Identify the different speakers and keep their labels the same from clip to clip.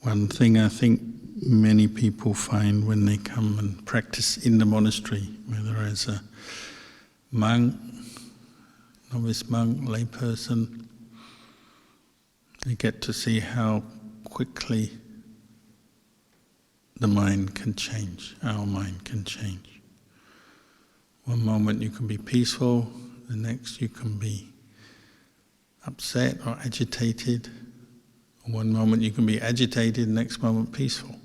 Speaker 1: one thing I think many people find when they come and practice in the monastery, whether as a monk, novice monk, layperson, they get to see how quickly the mind can change, our mind can change. One moment you can be peaceful, the next you can be upset or agitated. One moment you can be agitated, the next moment peaceful.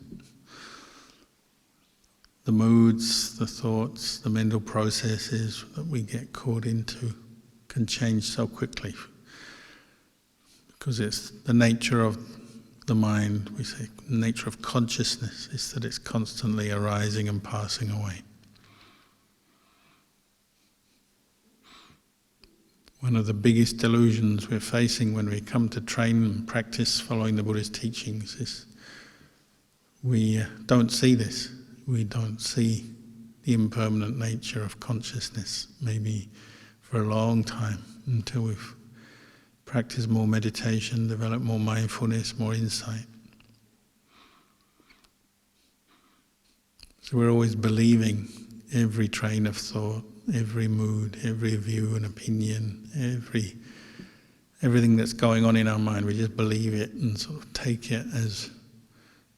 Speaker 1: The moods, the thoughts, the mental processes that we get caught into can change so quickly. Because it's the nature of the mind, we say, the nature of consciousness is that it's constantly arising and passing away. One of the biggest delusions we're facing when we come to train and practice following the Buddha's teachings is we don't see this. We don't see the impermanent nature of consciousness, maybe for a long time, until we've practiced more meditation, developed more mindfulness, more insight. So we're always believing every train of thought, every mood, every view and opinion, everything that's going on in our mind. We just believe it and sort of take it as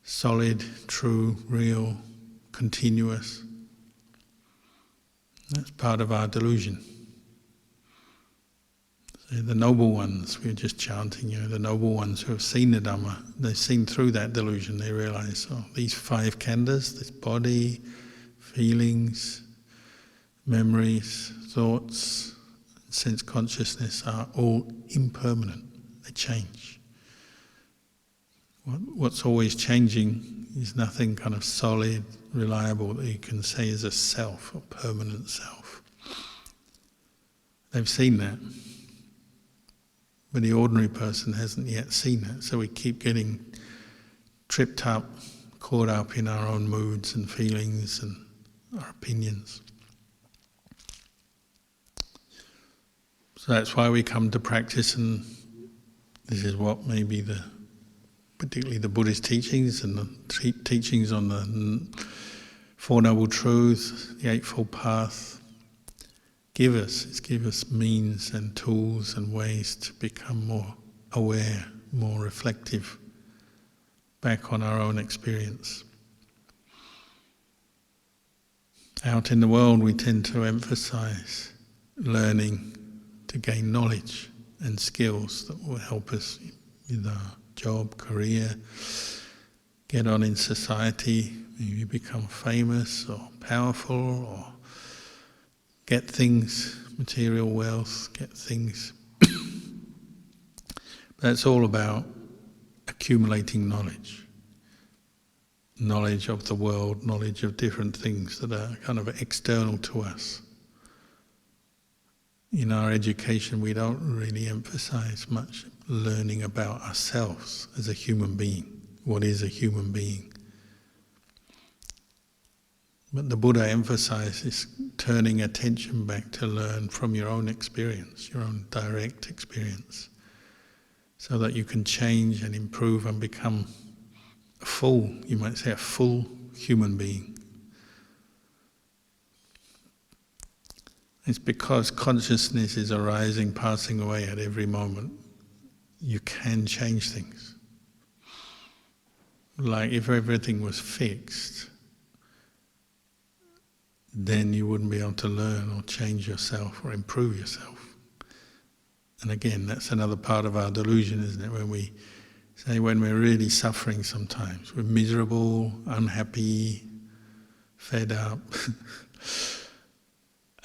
Speaker 1: solid, true, real, continuous. That's part of our delusion. So the noble ones, we were just chanting, the noble ones who have seen the Dhamma, they've seen through that delusion. They realize, these five khandhas, this body, feelings, memories, thoughts, sense consciousness are all impermanent. They change. What's always changing is nothing kind of solid, reliable that you can say is a self, a permanent self. They've seen that. But the ordinary person hasn't yet seen that, so we keep getting tripped up, caught up in our own moods and feelings and our opinions. So that's why we come to practice, and this is what maybe particularly the Buddhist teachings and the teachings on the Four Noble Truths, the Eightfold Path, give us means and tools and ways to become more aware, more reflective, back on our own experience. Out in the world we tend to emphasize learning to gain knowledge and skills that will help us with our job, career, get on in society, maybe become famous or powerful or get things, material wealth, get things. But it's all about accumulating knowledge. Knowledge of the world, knowledge of different things that are kind of external to us. In our education, we don't really emphasize much learning about ourselves as a human being. What is a human being? But the Buddha emphasizes turning attention back to learn from your own experience, your own direct experience, so that you can change and improve and become a full, you might say, a full human being. It's because consciousness is arising, passing away at every moment. You can change things. Like if everything was fixed, then you wouldn't be able to learn or change yourself or improve yourself. And again, that's another part of our delusion, isn't it? When we say when we're really suffering sometimes, we're miserable, unhappy, fed up.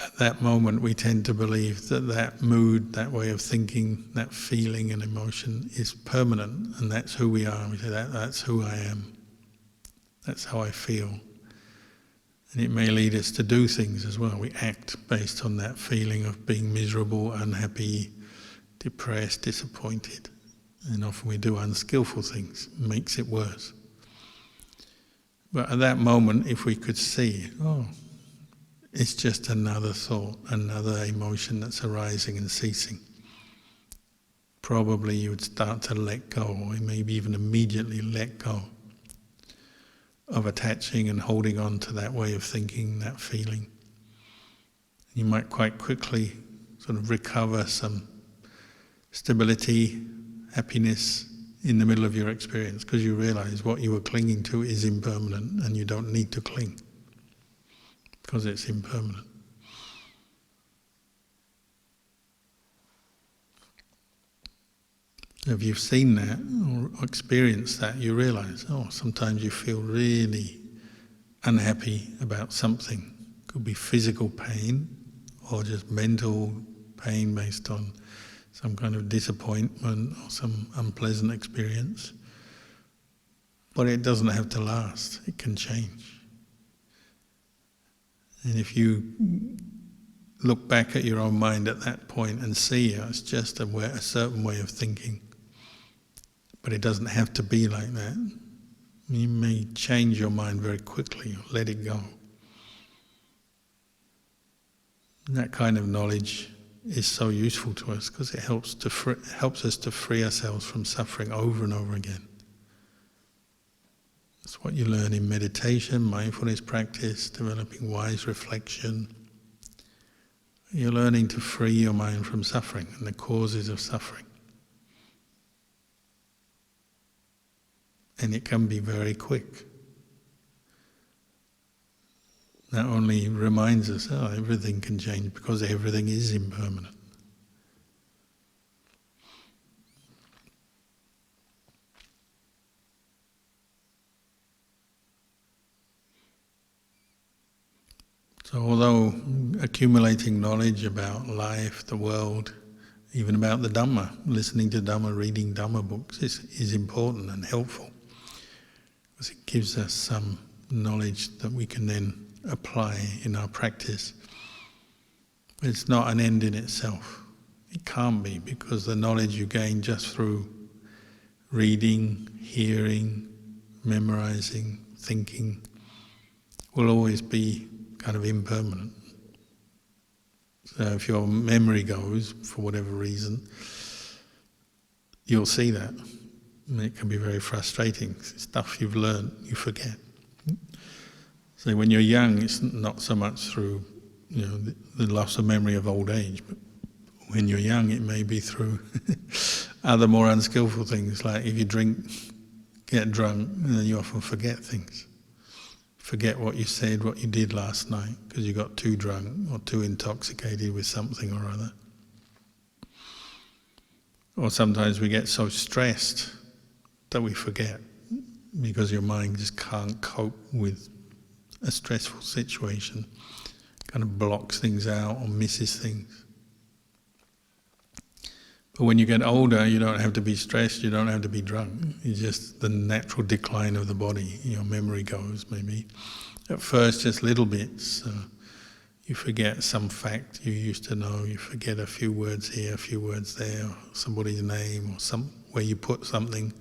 Speaker 1: At that moment we tend to believe that that mood, that way of thinking, that feeling and emotion is permanent, and that's who we are. We say that's who I am. That's how I feel. And it may lead us to do things as well. We act based on that feeling of being miserable, unhappy, depressed, disappointed. And often we do unskillful things, makes it worse. But at that moment, if we could see, it's just another thought, another emotion that's arising and ceasing. probably you would start to let go, or maybe even immediately let go of attaching and holding on to that way of thinking, that feeling. You might quite quickly sort of recover some stability, happiness in the middle of your experience, because you realize what you were clinging to is impermanent and you don't need to cling because it's impermanent. If you've seen that or experienced that, you realize, sometimes you feel really unhappy about something. It could be physical pain or just mental pain based on some kind of disappointment or some unpleasant experience. But it doesn't have to last, it can change. And if you look back at your own mind at that point and see it's just a certain way of thinking, but it doesn't have to be like that. You may change your mind very quickly, or let it go. And that kind of knowledge is so useful to us because it helps us to free ourselves from suffering over and over again. That's what you learn in meditation, mindfulness practice, developing wise reflection. You're learning to free your mind from suffering and the causes of suffering. And it can be very quick. That only reminds us, everything can change because everything is impermanent. So although accumulating knowledge about life, the world, even about the Dhamma, listening to Dhamma, reading Dhamma books is important and helpful. Because it gives us some knowledge that we can then apply in our practice. It's not an end in itself. It can't be, because the knowledge you gain just through reading, hearing, memorizing, thinking will always be kind of impermanent. So if your memory goes, for whatever reason, you'll see that. And it can be very frustrating. Stuff you've learned, you forget. So when you're young, it's not so much through the loss of memory of old age, but when you're young, it may be through other more unskillful things, like if you drink, get drunk, and then you often forget things. Forget what you said, what you did last night, because you got too drunk or too intoxicated with something or other. Or sometimes we get so stressed that we forget, because your mind just can't cope with a stressful situation, kind of blocks things out or misses things. But when you get older, you don't have to be stressed, you don't have to be drunk. It's just the natural decline of the body. Your memory goes, maybe. At first, just little bits. You forget some fact you used to know, you forget a few words here, a few words there, or somebody's name, or where you put something.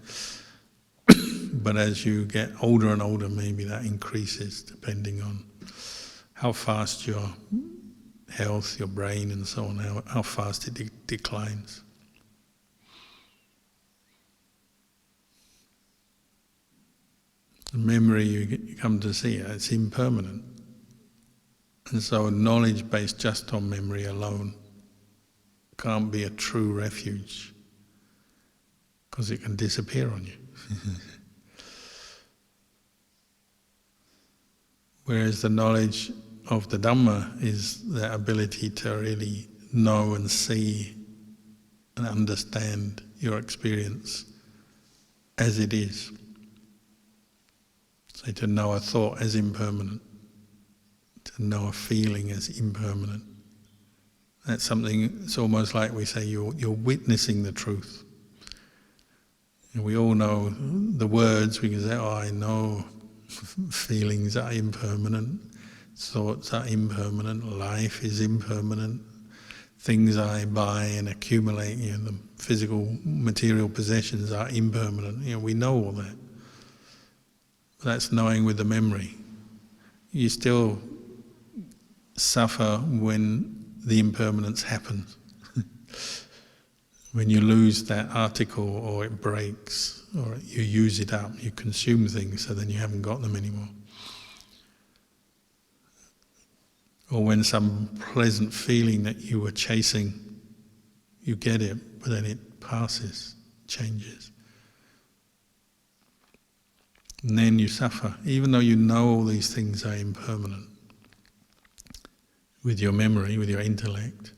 Speaker 1: But as you get older and older, maybe that increases, depending on how fast your health, your brain and so on, how fast it declines. The memory you come to see, it's impermanent. And so knowledge based just on memory alone can't be a true refuge, because it can disappear on you. Whereas the knowledge of the Dhamma is the ability to really know and see and understand your experience as it is. So to know a thought as impermanent, to know a feeling as impermanent. That's something, it's almost like we say you're witnessing the truth. And we all know the words, we can say, I know feelings are impermanent, thoughts are impermanent, life is impermanent, things I buy and accumulate, the physical material possessions are impermanent. We know all that. That's knowing with the memory. You still suffer when the impermanence happens. When you lose that article, or it breaks, or you use it up, you consume things, so then you haven't got them anymore. Or when some pleasant feeling that you were chasing, you get it, but then it passes, changes. And then you suffer, even though you know all these things are impermanent. With your memory, with your intellect,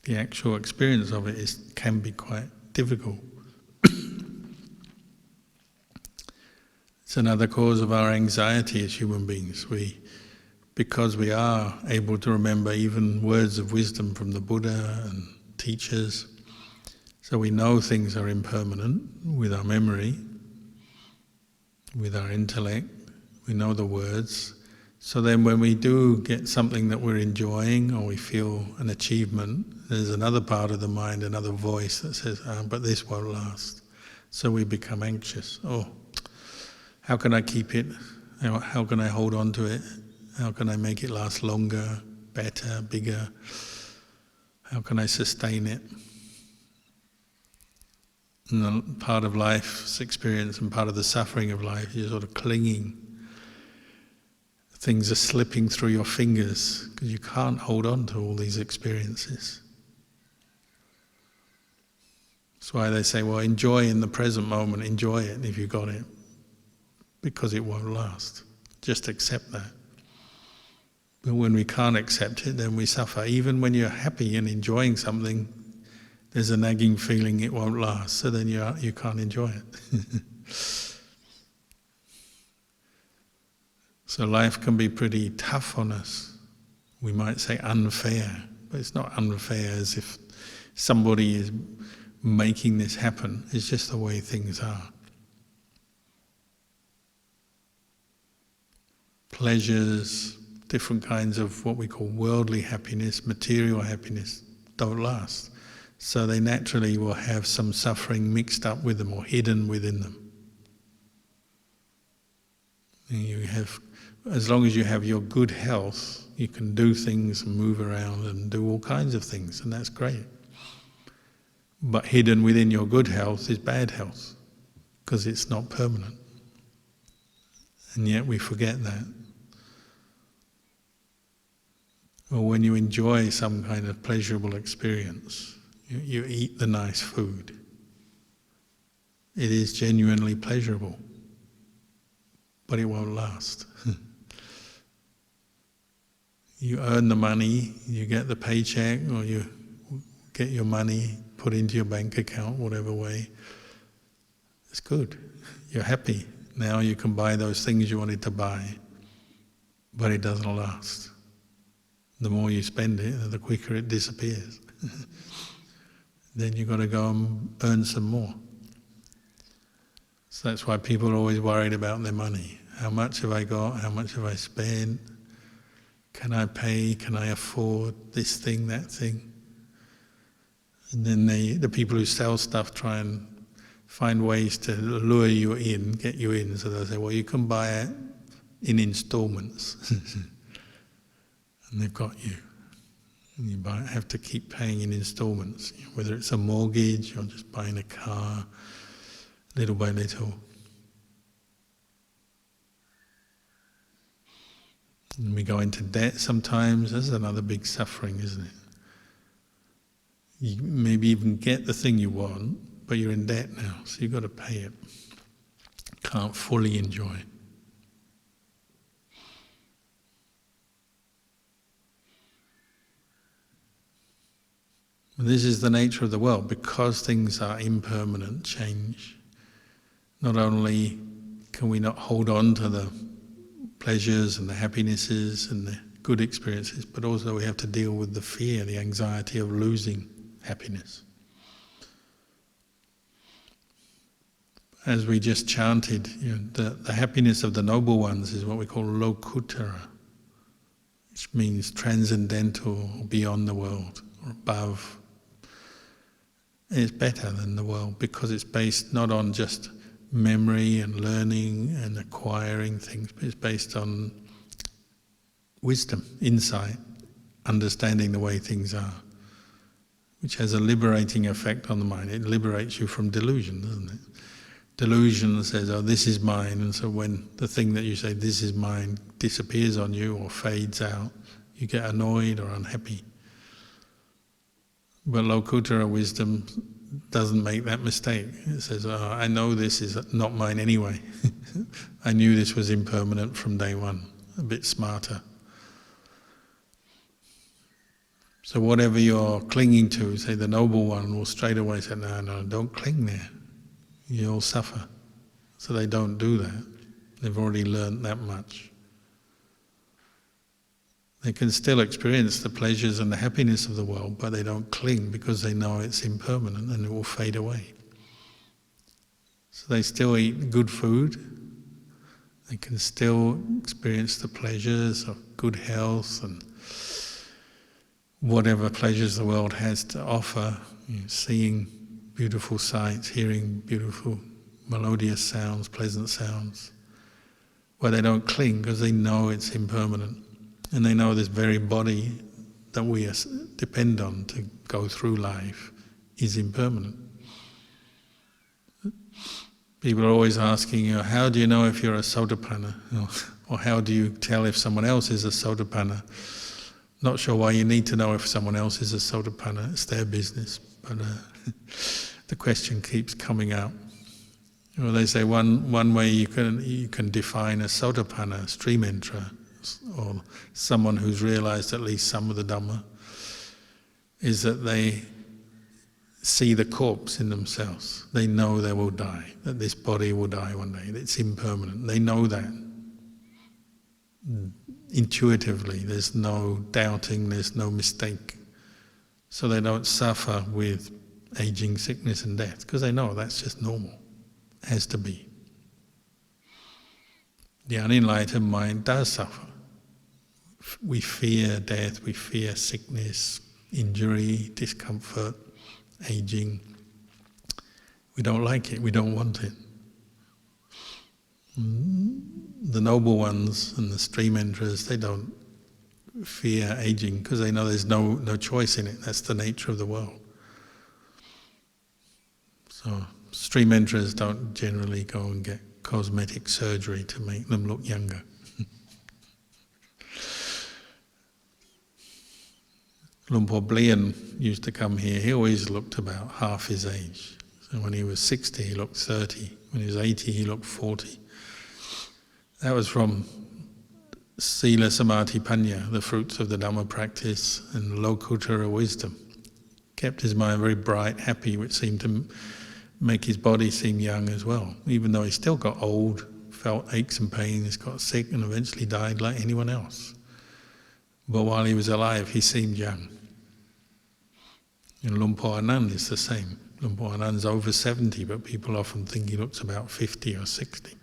Speaker 1: the actual experience of it can be quite difficult. It's another cause of our anxiety as human beings. Because we are able to remember even words of wisdom from the Buddha and teachers, so we know things are impermanent with our memory, with our intellect, we know the words. So then when we do get something that we're enjoying, or we feel an achievement, there's another part of the mind, another voice that says, but this won't last. So we become anxious. Oh, how can I keep it? How can I hold on to it? How can I make it last longer, better, bigger? How can I sustain it? And part of life's experience and part of the suffering of life, you're sort of clinging. Things are slipping through your fingers because you can't hold on to all these experiences. That's why they say, well, enjoy in the present moment, enjoy it if you got it, because it won't last. Just accept that. But when we can't accept it, then we suffer. Even when you're happy and enjoying something, there's a nagging feeling it won't last, so then you can't enjoy it. So life can be pretty tough on us. We might say unfair, but it's not unfair as if somebody is making this happen. It's just the way things are. Pleasures, different kinds of what we call worldly happiness, material happiness, don't last. So they naturally will have some suffering mixed up with them or hidden within them. And as long as you have your good health, you can do things and move around and do all kinds of things, and that's great. But hidden within your good health is bad health, because it's not permanent. And yet we forget that. Or when you enjoy some kind of pleasurable experience, you eat the nice food. It is genuinely pleasurable, but it won't last. You earn the money, you get the paycheck, or you get your money put into your bank account, whatever way. It's good. You're happy. Now you can buy those things you wanted to buy, but it doesn't last. The more you spend it, the quicker it disappears. Then you've got to go and earn some more. So that's why people are always worried about their money. How much have I got? How much have I spent? Can I pay? Can I afford this thing, that thing? And then the people who sell stuff try and find ways to lure you in, get you in. So they'll say, well, you can buy it in installments. And they've got you. And you have to keep paying in installments, whether it's a mortgage or just buying a car, little by little. And we go into debt sometimes. That's another big suffering, isn't it? You maybe even get the thing you want, but you're in debt now, so you've got to pay it. Can't fully enjoy it. This is the nature of the world. Because things are impermanent, change, not only can we not hold on to the pleasures and the happinesses and the good experiences, but also we have to deal with the fear, the anxiety of losing happiness. As we just chanted, the happiness of the noble ones is what we call lokutara, which means transcendental, beyond the world, or above. It's better than the world because it's based not on just memory and learning and acquiring things, but it's based on wisdom, insight, understanding the way things are. which has a liberating effect on the mind. It liberates you from delusion, doesn't it? Delusion says, oh, this is mine, and so when the thing that you say, this is mine, disappears on you or fades out, you get annoyed or unhappy. But Lokuttara wisdom doesn't make that mistake. It says, oh, I know this is not mine anyway. I knew this was impermanent from day one. A bit smarter. So whatever you're clinging to, say the noble one will straight away say, no, don't cling there. You'll suffer. So they don't do that. They've already learned that much. They can still experience the pleasures and the happiness of the world, but they don't cling because they know it's impermanent and it will fade away. So they still eat good food. They can still experience the pleasures of good health and whatever pleasures the world has to offer, seeing beautiful sights, hearing beautiful melodious sounds, pleasant sounds. But they don't cling because they know it's impermanent. And they know this very body that we depend on to go through life is impermanent. People are always asking, how do you know if you're a Sotapanna? Or how do you tell if someone else is a Sotapanna? Not sure why you need to know if someone else is a Sotapanna, it's their business. But the question keeps coming up. Well, they say one way you can define a Sotapanna, a stream enterer, or someone who's realized at least some of the Dhamma, is that they see the corpse in themselves. They know they will die, that this body will die one day, that it's impermanent. They know that. Intuitively, there's no doubting, there's no mistake. So they don't suffer with aging, sickness and death, because they know that's just normal, has to be. The unenlightened mind does suffer. We fear death, we fear sickness, injury, discomfort, aging. We don't like it, we don't want it. The noble ones and the stream enterers, they don't fear aging because they know there's no choice in it. That's the nature of the world. So stream enterers don't generally go and get cosmetic surgery to make them look younger. Luang Por Blian used to come here. He always looked about half his age. So when he was 60, he looked 30. When he was 80, he looked 40. That was from Sila Samadhi Panya, the fruits of the Dhamma practice, and Lokuttara wisdom. Kept his mind very bright, happy, which seemed to make his body seem young as well. Even though he still got old, felt aches and pains, got sick and eventually died like anyone else. But while he was alive, he seemed young. And Luang Por Anand is the same. Luang Por Anand's over 70, but people often think he looks about 50 or 60.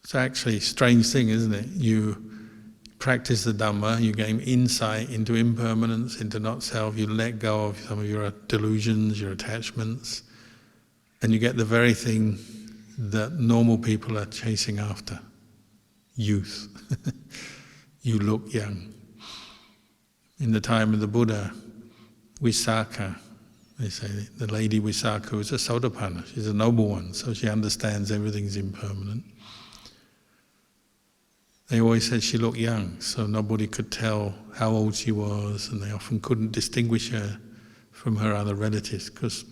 Speaker 1: It's actually a strange thing, isn't it? You practice the Dhamma, you gain insight into impermanence, into not self, you let go of some of your delusions, your attachments, and you get the very thing that normal people are chasing after, youth. You look young. In the time of the Buddha, Visakha, they say the lady Visakha was a Sotapanna, she's a noble one, so she understands everything's impermanent. They always said she looked young, so nobody could tell how old she was, and they often couldn't distinguish her from her other relatives because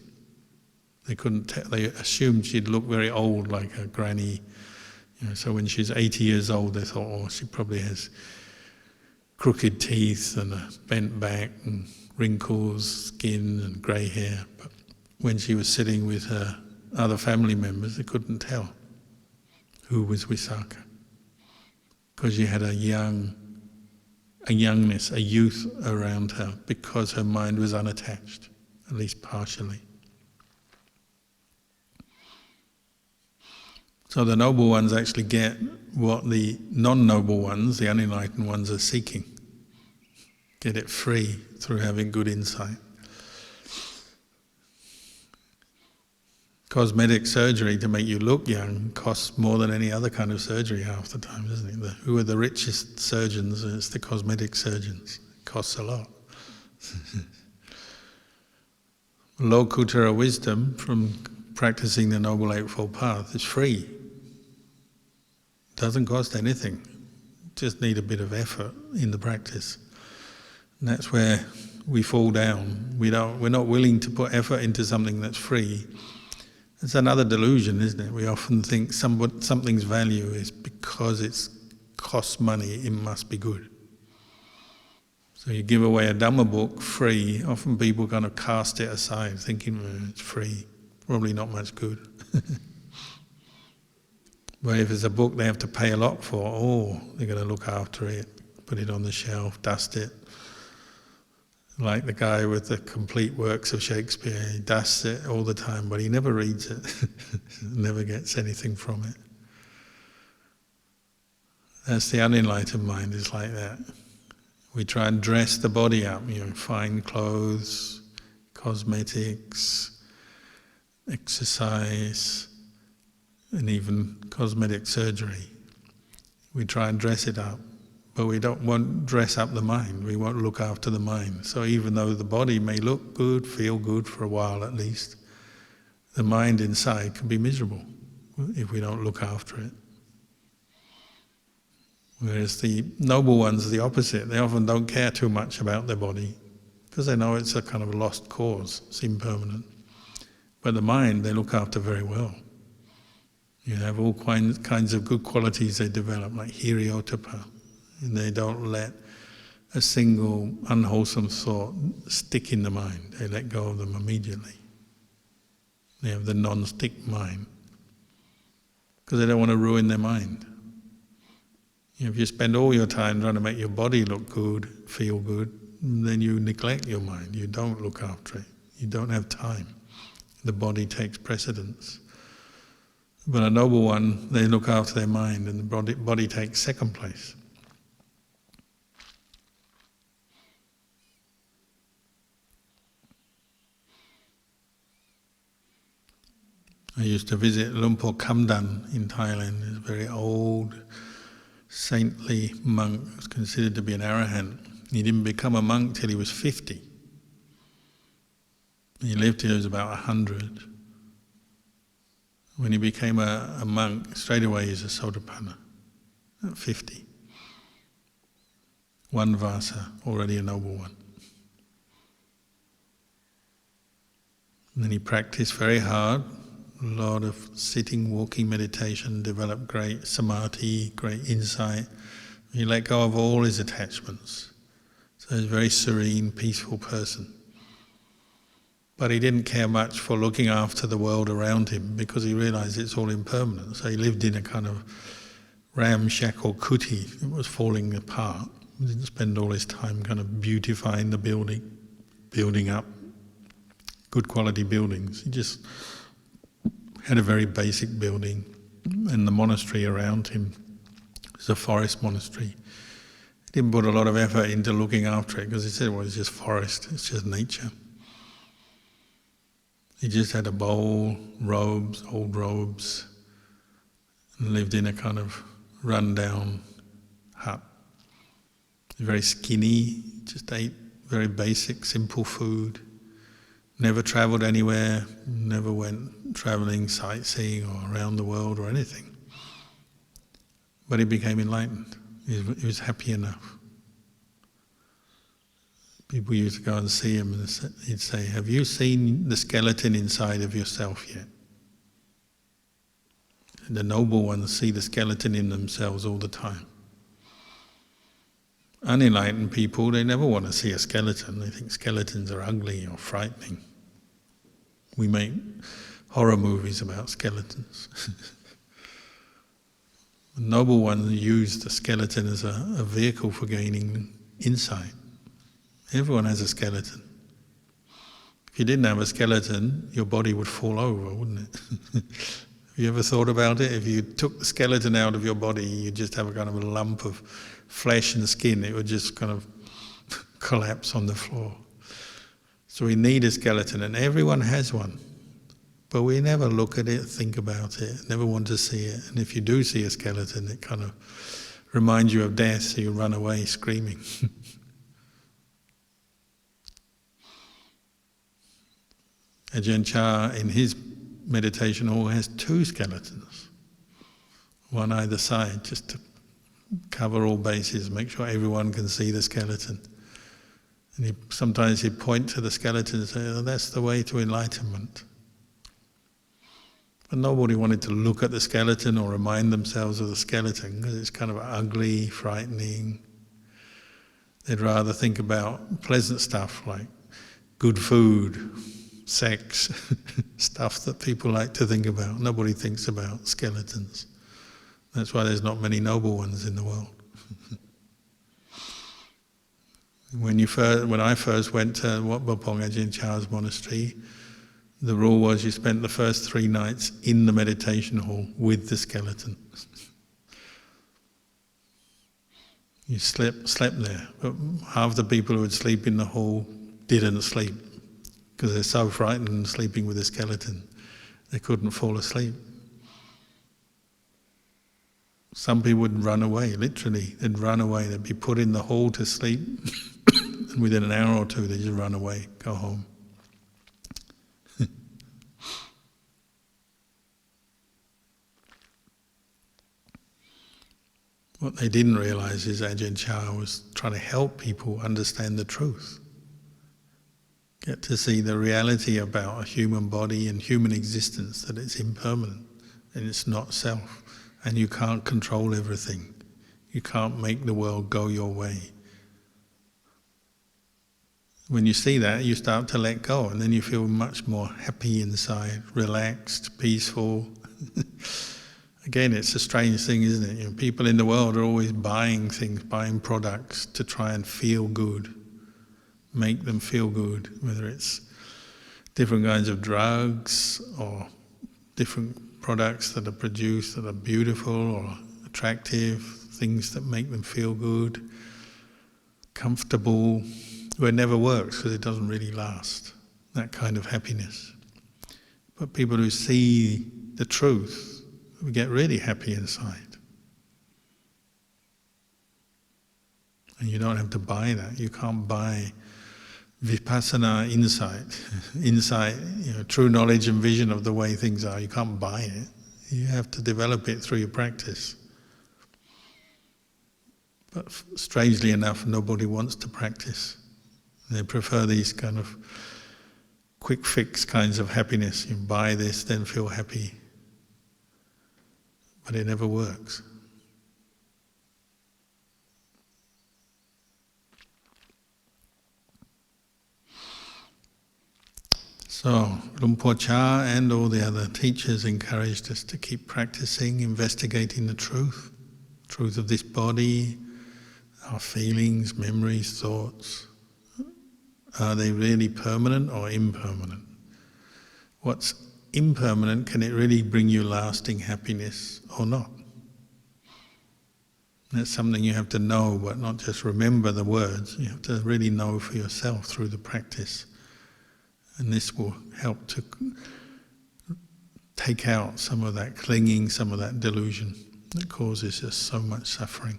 Speaker 1: they couldn't tell. They assumed she'd look very old, like a granny. So when she's 80 years old, they thought, oh, she probably has crooked teeth and a bent back and wrinkles, skin and grey hair. But when she was sitting with her other family members, they couldn't tell who was Visakha. Because she had a youngness, a youth around her, because her mind was unattached, at least partially. So the noble ones actually get what the non-noble ones, the unenlightened ones, are seeking. Get it free through having good insight. Cosmetic surgery to make you look young costs more than any other kind of surgery half the time, doesn't it? Who are the richest surgeons? It's the cosmetic surgeons. It costs a lot. Lokuttara wisdom from practicing the Noble Eightfold Path is free. Doesn't cost anything. Just need a bit of effort in the practice. And that's where we fall down. We're not willing to put effort into something that's free. It's another delusion, isn't it? We often think something's value is because it costs money, it must be good. So you give away a Dhamma book free, often people kind of cast it aside, thinking it's free, probably not much good. But if it's a book they have to pay a lot for, they're going to look after it, put it on the shelf, dust it. Like the guy with the complete works of Shakespeare, he dusts it all the time, but he never reads it, never gets anything from it. That's the unenlightened mind, is like that. We try and dress the body up, fine clothes, cosmetics, exercise, and even cosmetic surgery. We try and dress it up, but we won't dress up the mind, we won't look after the mind. So even though the body may look good, feel good for a while at least, the mind inside can be miserable if we don't look after it. Whereas the noble ones are the opposite. They often don't care too much about their body because they know it's a kind of lost cause, it's impermanent. But the mind, they look after very well. You have all kinds of good qualities they develop, like hiriyottapa, and they don't let a single unwholesome thought stick in the mind. They let go of them immediately. They have the non-stick mind because they don't want to ruin their mind. If you spend all your time trying to make your body look good, feel good, then you neglect your mind. You don't look after it. You don't have time. The body takes precedence. But a noble one, they look after their mind, and the body takes second place. I used to visit Lumpur Kamdan in Thailand. He's a very old, saintly monk, was considered to be an arahant. He didn't become a monk till he was 50. He lived till he was about 100. When he became a monk, straight away he's a Sotapanna, at 50. One vasa, already a noble one. And then he practiced very hard, a lot of sitting, walking meditation, developed great samadhi, great insight. He let go of all his attachments. So he's a very serene, peaceful person. But he didn't care much for looking after the world around him because he realized it's all impermanent. So he lived in a kind of ramshackle kuti that was falling apart. He didn't spend all his time kind of beautifying the building up good quality buildings. He just had a very basic building, and the monastery around him was a forest monastery. He didn't put a lot of effort into looking after it because he said, well, it's just forest, it's just nature. He just had a bowl, robes, old robes, and lived in a kind of run-down hut. Very skinny, just ate very basic, simple food. Never travelled anywhere, never went travelling, sightseeing or around the world or anything. But he became enlightened. He was happy enough. People used to go and see him and he'd say, have you seen the skeleton inside of yourself yet? And the noble ones see the skeleton in themselves all the time. Unenlightened people, they never want to see a skeleton. They think skeletons are ugly or frightening. We make horror movies about skeletons. The noble ones use the skeleton as a vehicle for gaining insight. Everyone has a skeleton. If you didn't have a skeleton, your body would fall over, wouldn't it? Have you ever thought about it? If you took the skeleton out of your body, you'd just have a kind of a lump of flesh and skin. It would just kind of collapse on the floor. So we need a skeleton, and everyone has one. But we never look at it, think about it, never want to see it. And if you do see a skeleton, it kind of reminds you of death, so you run away screaming. Ajahn Chah in his meditation hall has 2 skeletons, one either side, just to cover all bases, make sure everyone can see the skeleton. And sometimes he'd point to the skeleton and say, oh, that's the way to enlightenment. But nobody wanted to look at the skeleton or remind themselves of the skeleton because it's kind of ugly, frightening. They'd rather think about pleasant stuff like good food, sex, stuff that people like to think about. Nobody thinks about skeletons. That's why there's not many noble ones in the world. When I first went to Wat Pho Phong Ajahn Chah's monastery, the rule was you spent the first 3 nights in the meditation hall with the skeleton. You slept there, but half the people who would sleep in the hall didn't sleep because they're so frightened sleeping with a skeleton. They couldn't fall asleep. Some people would run away, literally. They'd run away. They'd be put in the hall to sleep, and within an hour or 2 they'd just run away, go home. What they didn't realize is Ajahn Chah was trying to help people understand the truth. Get to see the reality about a human body and human existence, that it's impermanent and it's not self. And you can't control everything. You can't make the world go your way. When you see that, you start to let go, and then you feel much more happy inside, relaxed, peaceful. Again, it's a strange thing, isn't it? You know, people in the world are always buying things, buying products to try and feel good, make them feel good, whether it's different kinds of drugs or different products that are produced that are beautiful or attractive, things that make them feel good, comfortable, where it never works because it doesn't really last, that kind of happiness. But people who see the truth, we get really happy inside. And you don't have to buy that. You can't buy vipassana insight, true knowledge and vision of the way things are. You can't buy it. You have to develop it through your practice. But strangely enough, nobody wants to practice. They prefer these kind of quick fix kinds of happiness. You buy this, then feel happy. But it never works. So, Luang Por Chah and all the other teachers encouraged us to keep practicing, investigating the truth of this body, our feelings, memories, thoughts. Are they really permanent or impermanent? What's impermanent, can it really bring you lasting happiness or not? That's something you have to know, but not just remember the words. You have to really know for yourself through the practice. And this will help to take out some of that clinging, some of that delusion that causes us so much suffering.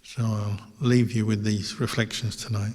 Speaker 1: So I'll leave you with these reflections tonight.